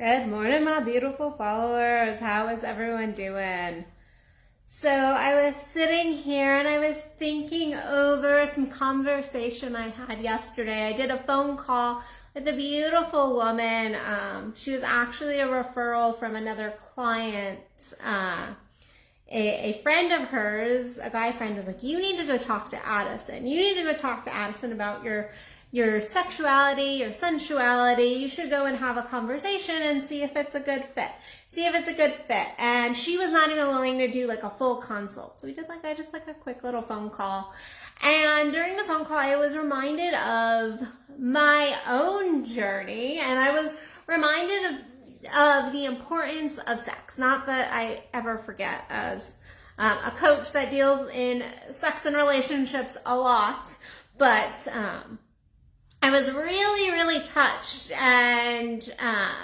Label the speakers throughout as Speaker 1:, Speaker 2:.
Speaker 1: Good morning, my beautiful followers. How is everyone doing? So I was sitting here and I was thinking over some conversation I had yesterday. I did a phone call with a beautiful woman. She was actually a referral from another client. A friend of hers, a guy friend, was like, you need to go talk to Addison. You need to go talk to Addison about your sexuality, your sensuality. You should go and have a conversation and see if it's a good fit. And she was not even willing to do like a full consult. So we did just a quick little phone call. And during the phone call, I was reminded of my own journey, and I was reminded of the importance of sex. Not that I ever forget, as a coach that deals in sex and relationships a lot, but I was really, really touched and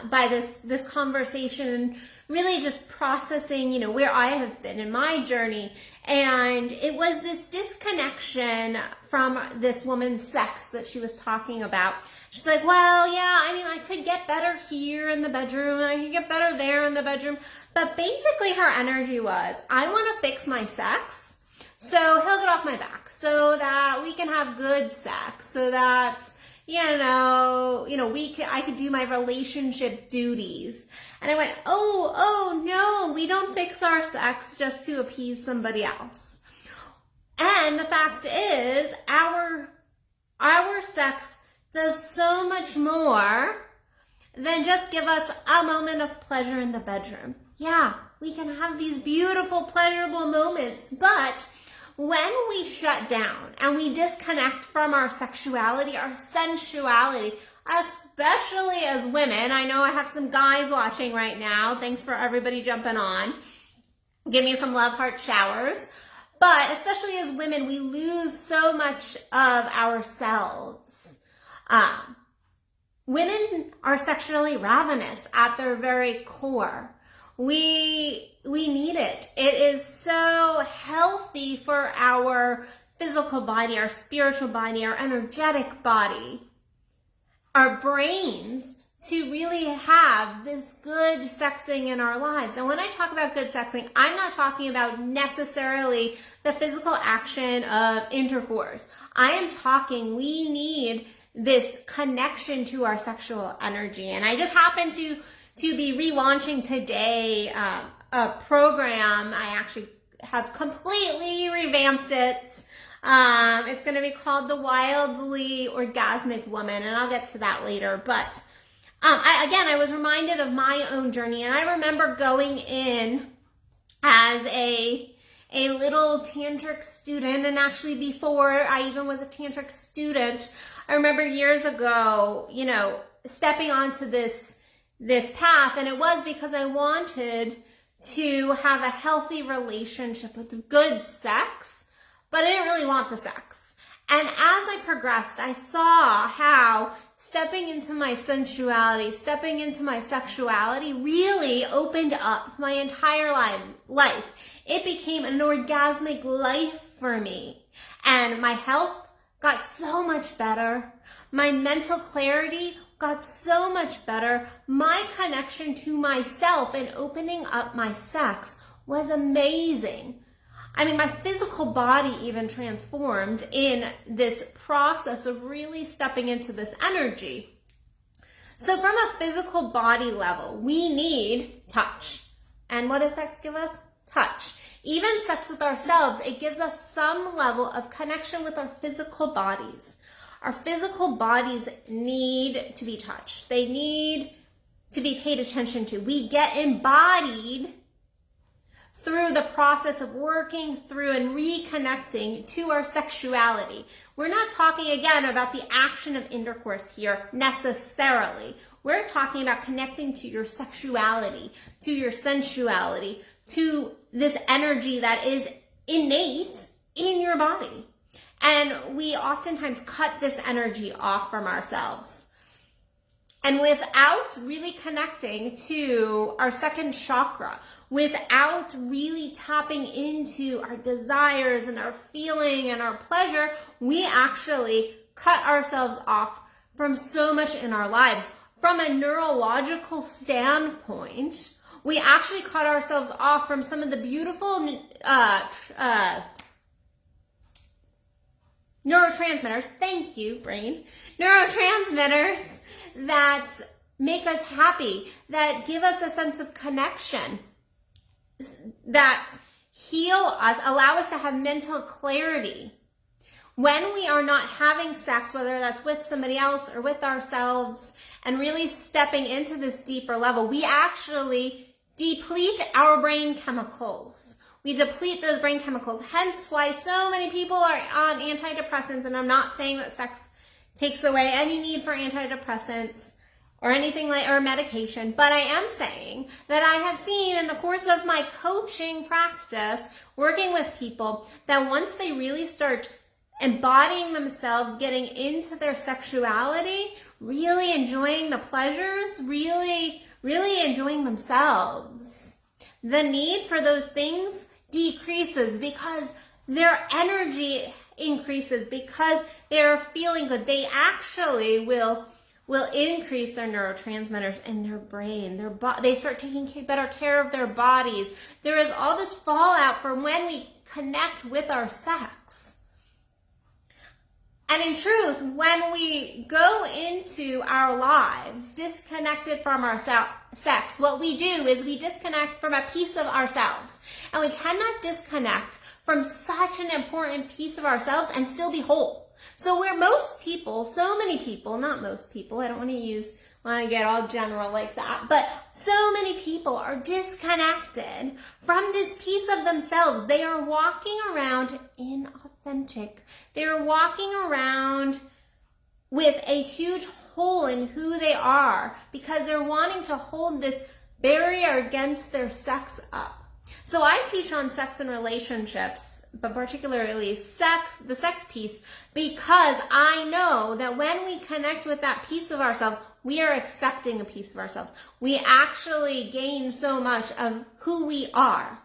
Speaker 1: by this conversation, really just processing, where I have been in my journey. And it was this disconnection from this woman's sex that she was talking about. She's like, well, yeah, I could get better here in the bedroom, and I could get better there in the bedroom. But basically her energy was, I want to fix my sex, so he'll get off my back, so that we can have good sex, so that I could do my relationship duties. And I went, oh no, we don't fix our sex just to appease somebody else. And the fact is, our sex does so much more than just give us a moment of pleasure in the bedroom. Yeah, we can have these beautiful, pleasurable moments, but when we shut down and we disconnect from our sexuality, our sensuality, especially as women, I know I have some guys watching right now. Thanks for everybody jumping on. Give me some love heart showers. But especially as women, we lose so much of ourselves. Women are sexually ravenous at their very core. We need it. It is so healthy for our physical body, our spiritual body, our energetic body, our brains, to really have this good sexing in our lives. And when I talk about good sexing, I'm not talking about necessarily the physical action of intercourse. I am talking, we need this connection to our sexual energy. And I just happen to be relaunching today a program. I actually have completely revamped it. It's going to be called the Wildly Orgasmic Woman, and I'll get to that later. But I was reminded of my own journey, and I remember going in as a little tantric student, and actually before I even was a tantric student, I remember years ago, stepping onto this path, and it was because I wanted to have a healthy relationship with good sex, but I didn't really want the sex. And as I progressed, I saw how stepping into my sensuality, stepping into my sexuality really opened up my entire life. It became an orgasmic life for me, and my health got so much better. My mental clarity got so much better. My connection to myself and opening up my sex was amazing. My physical body even transformed in this process of really stepping into this energy. So from a physical body level, we need touch. And what does sex give us? Touch. Even sex with ourselves, it gives us some level of connection with our physical bodies. Our physical bodies need to be touched. They need to be paid attention to. We get embodied through the process of working through and reconnecting to our sexuality. We're not talking again about the action of intercourse here necessarily. We're talking about connecting to your sexuality, to your sensuality, to this energy that is innate in your body. And we oftentimes cut this energy off from ourselves. And without really connecting to our second chakra, without really tapping into our desires and our feeling and our pleasure, we actually cut ourselves off from so much in our lives, from a neurological standpoint, we actually cut ourselves off from some of the beautiful neurotransmitters, thank you, brain, neurotransmitters that make us happy, that give us a sense of connection, that heal us, allow us to have mental clarity. When we are not having sex, whether that's with somebody else or with ourselves, and really stepping into this deeper level, we actually deplete our brain chemicals. We deplete those brain chemicals. Hence why so many people are on antidepressants, and I'm not saying that sex takes away any need for antidepressants or anything like, or medication, but I am saying that I have seen in the course of my coaching practice, working with people, that once they really start embodying themselves, getting into their sexuality, really enjoying the pleasures, really enjoying themselves, the need for those things decreases because their energy increases, because they're feeling good. They actually will increase their neurotransmitters in their brain. They start taking better care of their bodies. There is all this fallout from when we connect with our sex. And in truth, when we go into our lives disconnected from our sex, what we do is we disconnect from a piece of ourselves. And we cannot disconnect from such an important piece of ourselves and still be whole. So where most people, so many people, not most people, I don't want to get all general like that, but so many people are disconnected from this piece of themselves. They are walking around inauthentic. They're walking around with a huge hole in who they are because they're wanting to hold this barrier against their sex up. So I teach on sex and relationships, but particularly the sex piece, because I know that when we connect with that piece of ourselves, we are accepting a piece of ourselves. We actually gain so much of who we are.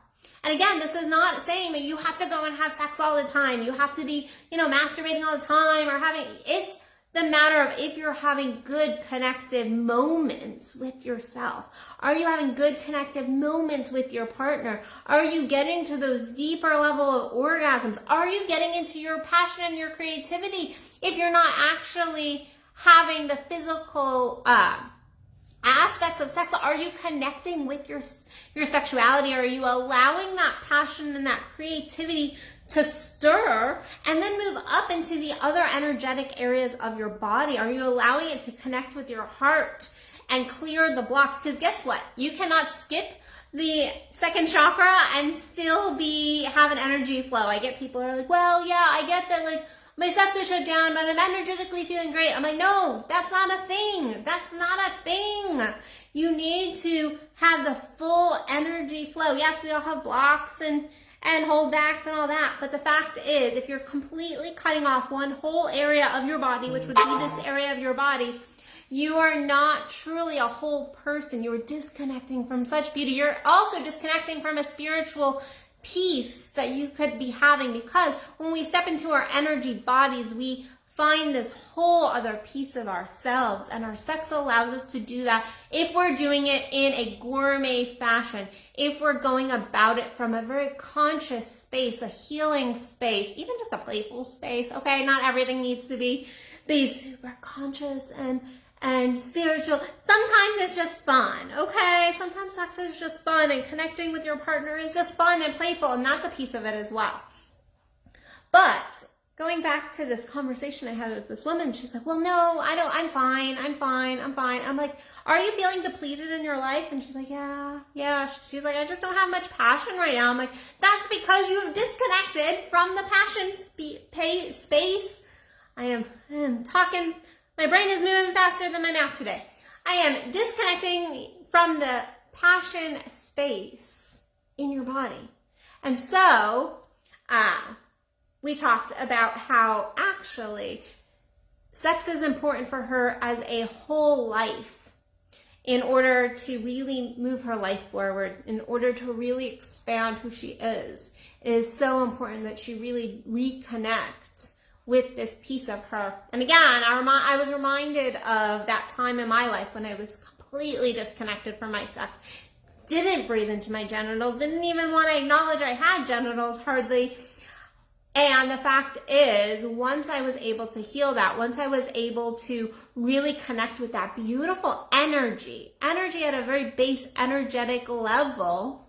Speaker 1: And again, this is not saying that you have to go and have sex all the time. You have to be, masturbating all the time or it's the matter of if you're having good connective moments with yourself. Are you having good connective moments with your partner? Are you getting to those deeper level of orgasms? Are you getting into your passion and your creativity if you're not actually having the physical aspects of sex? Are you connecting with your sexuality? Are you allowing that passion and that creativity to stir and then move up into the other energetic areas of your body? Are you allowing it to connect with your heart and clear the blocks? Because guess what? You cannot skip the second chakra and still have an energy flow. I get people who are like, well, yeah, I get that, like, my sex is shut down, but I'm energetically feeling great. I'm like, no, that's not a thing. That's not a thing. You need to have the full energy flow. Yes, we all have blocks and holdbacks and all that. But the fact is, if you're completely cutting off one whole area of your body, which would be this area of your body, you are not truly a whole person. You're disconnecting from such beauty. You're also disconnecting from a spiritual peace that you could be having, because when we step into our energy bodies, we find this whole other piece of ourselves, and our sex allows us to do that if we're doing it in a gourmet fashion, if we're going about it from a very conscious space, a healing space, even just a playful space. Okay, not everything needs to be super conscious and spiritual. Sometimes it's just fun, okay? Sometimes sex is just fun, and connecting with your partner is just fun and playful, and that's a piece of it as well. But going back to this conversation I had with this woman, she's like, well, no, I'm fine. I'm like, are you feeling depleted in your life? And she's like, yeah. She's like, I just don't have much passion right now. I'm like, that's because you have disconnected from the passion space. I am talking. My brain is moving faster than my mouth today. I am disconnecting from the passion space in your body. And so, we talked about how actually sex is important for her as a whole life in order to really move her life forward, in order to really expand who she is. It is so important that she really reconnect with this piece of her. And again, I was reminded of that time in my life when I was completely disconnected from my sex. Didn't breathe into my genitals, didn't even want to acknowledge I had genitals hardly. And the fact is, once I was able to heal that, once I was able to really connect with that beautiful energy at a very base energetic level,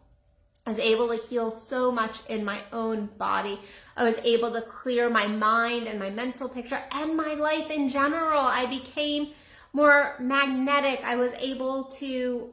Speaker 1: I was able to heal so much in my own body. I was able to clear my mind and my mental picture and my life in general. I became more magnetic. I was able to,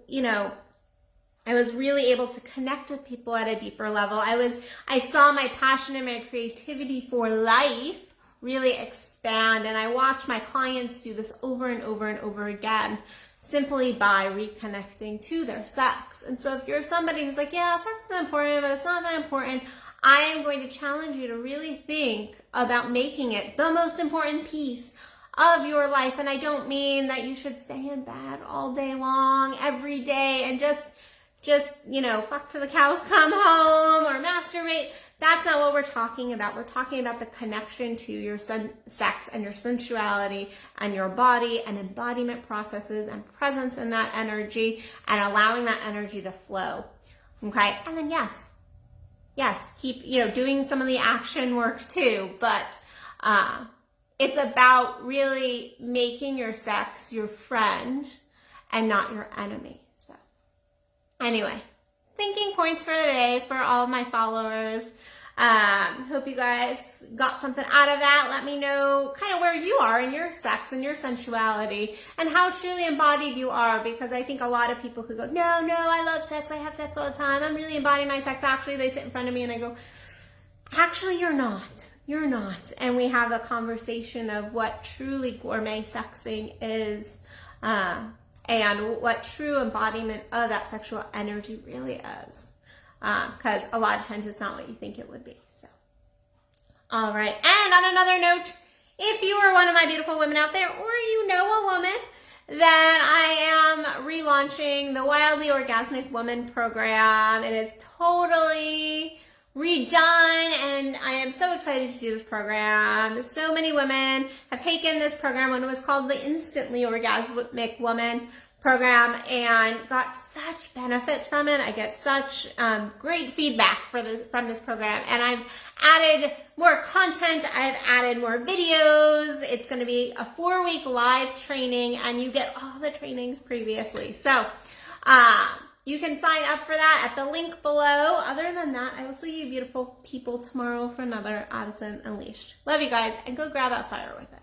Speaker 1: I was really able to connect with people at a deeper level. I saw my passion and my creativity for life really expand, and I watched my clients do this over and over and over again, simply by reconnecting to their sex. And so if you're somebody who's like, yeah, sex is important, but it's not that important, I am going to challenge you to really think about making it the most important piece of your life. And I don't mean that you should stay in bed all day long, every day, and just fuck till the cows come home or masturbate. That's not what we're talking about. We're talking about the connection to your sex and your sensuality and your body and embodiment processes and presence in that energy and allowing that energy to flow. Okay? And then yes, keep, doing some of the action work too, but it's about really making your sex your friend and not your enemy. So anyway, thinking points for today for all of my followers. Hope you guys got something out of that. Let me know kind of where you are in your sex and your sensuality and how truly embodied you are, because I think a lot of people who go, no, I love sex, I have sex all the time, I'm really embodying my sex. Actually, they sit in front of me and I go, actually, you're not. And we have a conversation of what truly gourmet sexing is, and what true embodiment of that sexual energy really is. Because a lot of times it's not what you think it would be. So, all right. And on another note, if you are one of my beautiful women out there, or you know a woman, then I am relaunching the Wildly Orgasmic Woman program. It is totally redone, and I am so excited to do this program. So many women have taken this program when it was called the Instantly Orgasmic Woman program and got such benefits from it. I get such great feedback from this program, and I've added more content. I've added more videos. It's going to be a 4-week live training, and you get all the trainings previously. So you can sign up for that at the link below. Other than that, I will see you beautiful people tomorrow for another Addison Unleashed. Love you guys, and go grab that fire with it.